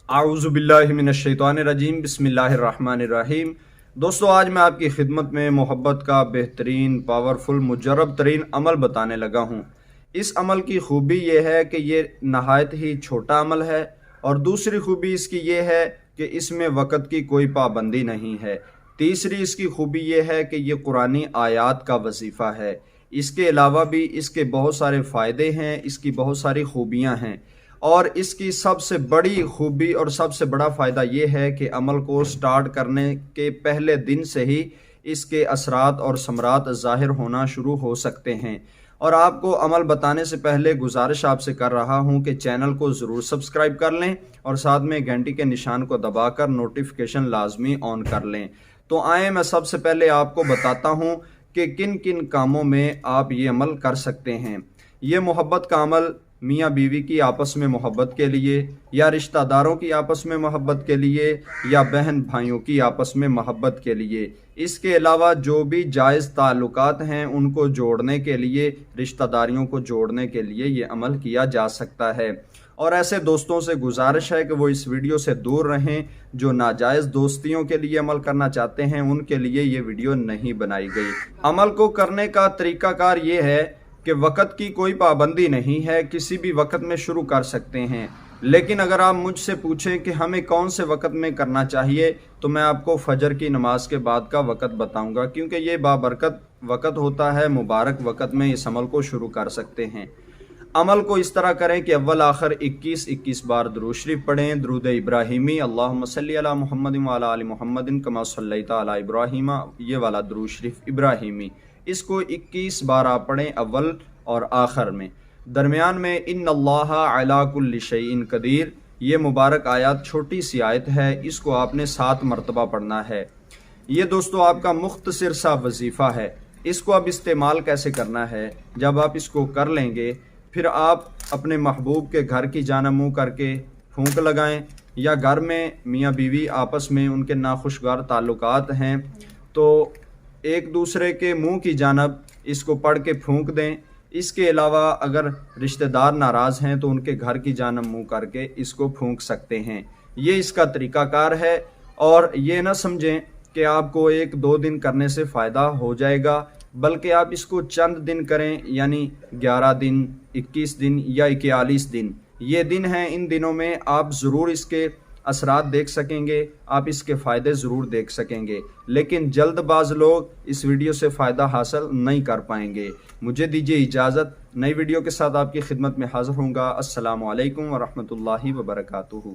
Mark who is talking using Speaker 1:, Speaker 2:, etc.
Speaker 1: اعوذ باللہ من الشیطان الرجیم بسم اللہ الرحمن الرحیم۔ دوستو، آج میں آپ کی خدمت میں محبت کا بہترین، پاورفل، مجرب ترین عمل بتانے لگا ہوں۔ اس عمل کی خوبی یہ ہے کہ یہ نہایت ہی چھوٹا عمل ہے، اور دوسری خوبی اس کی یہ ہے کہ اس میں وقت کی کوئی پابندی نہیں ہے۔ تیسری اس کی خوبی یہ ہے کہ یہ قرآنی آیات کا وظیفہ ہے۔ اس کے علاوہ بھی اس کے بہت سارے فائدے ہیں، اس کی بہت ساری خوبیاں ہیں، اور اس کی سب سے بڑی خوبی اور سب سے بڑا فائدہ یہ ہے کہ عمل کو سٹارٹ کرنے کے پہلے دن سے ہی اس کے اثرات اور ثمرات ظاہر ہونا شروع ہو سکتے ہیں۔ اور آپ کو عمل بتانے سے پہلے گزارش آپ سے کر رہا ہوں کہ چینل کو ضرور سبسکرائب کر لیں اور ساتھ میں گھنٹی کے نشان کو دبا کر نوٹیفیکیشن لازمی آن کر لیں۔ تو آئیں میں سب سے پہلے آپ کو بتاتا ہوں کہ کن کن کاموں میں آپ یہ عمل کر سکتے ہیں۔ یہ محبت کا عمل میاں بیوی کی آپس میں محبت کے لیے، یا رشتہ داروں کی آپس میں محبت کے لیے، یا بہن بھائیوں کی آپس میں محبت کے لیے، اس کے علاوہ جو بھی جائز تعلقات ہیں ان کو جوڑنے کے لیے، رشتہ داریوں کو جوڑنے کے لیے یہ عمل کیا جا سکتا ہے۔ اور ایسے دوستوں سے گزارش ہے کہ وہ اس ویڈیو سے دور رہیں جو ناجائز دوستیوں کے لیے عمل کرنا چاہتے ہیں، ان کے لیے یہ ویڈیو نہیں بنائی گئی۔ عمل کو کرنے کا طریقہ کار یہ ہے کہ وقت کی کوئی پابندی نہیں ہے، کسی بھی وقت میں شروع کر سکتے ہیں۔ لیکن اگر آپ مجھ سے پوچھیں کہ ہمیں کون سے وقت میں کرنا چاہیے، تو میں آپ کو فجر کی نماز کے بعد کا وقت بتاؤں گا، کیونکہ یہ بابرکت وقت ہوتا ہے۔ مبارک وقت میں اس عمل کو شروع کر سکتے ہیں۔ عمل کو اس طرح کریں کہ اول آخر 21 بار درود شریف پڑھیں، درود ابراہیمی، اللہم صلی علی محمد وعلی آل محمد کما صلیت علی ابراہیم، یہ والا درود شریف ابراہیمی، اس کو 21 بار آپ پڑھیں اول اور آخر میں۔ درمیان میں ان اللہ علی کل شیء قدیر، یہ مبارک آیات چھوٹی سی آیت ہے، اس کو آپ نے 7 مرتبہ پڑھنا ہے۔ یہ دوستو آپ کا مختصر سا وظیفہ ہے۔ اس کو اب استعمال کیسے کرنا ہے؟ جب آپ اس کو کر لیں گے، پھر آپ اپنے محبوب کے گھر کی جانب منہ کر کے پھونک لگائیں، یا گھر میں میاں بیوی آپس میں ان کے ناخوشگوار تعلقات ہیں تو ایک دوسرے کے منہ کی جانب اس کو پڑھ کے پھونک دیں۔ اس کے علاوہ اگر رشتہ دار ناراض ہیں تو ان کے گھر کی جانب منہ کر کے اس کو پھونک سکتے ہیں۔ یہ اس کا طریقہ کار ہے، اور یہ نہ سمجھیں کہ آپ کو 1-2 دن کرنے سے فائدہ ہو جائے گا، بلکہ آپ اس کو چند دن کریں، یعنی 11 دن، 21 دن یا 41 دن۔ یہ دن ہیں، ان دنوں میں آپ ضرور اس کے اثرات دیکھ سکیں گے، آپ اس کے فائدے ضرور دیکھ سکیں گے، لیکن جلد باز لوگ اس ویڈیو سے فائدہ حاصل نہیں کر پائیں گے۔ مجھے دیجیے اجازت، نئی ویڈیو کے ساتھ آپ کی خدمت میں حاضر ہوں گا۔ السلام علیکم ورحمۃ اللہ وبرکاتہ۔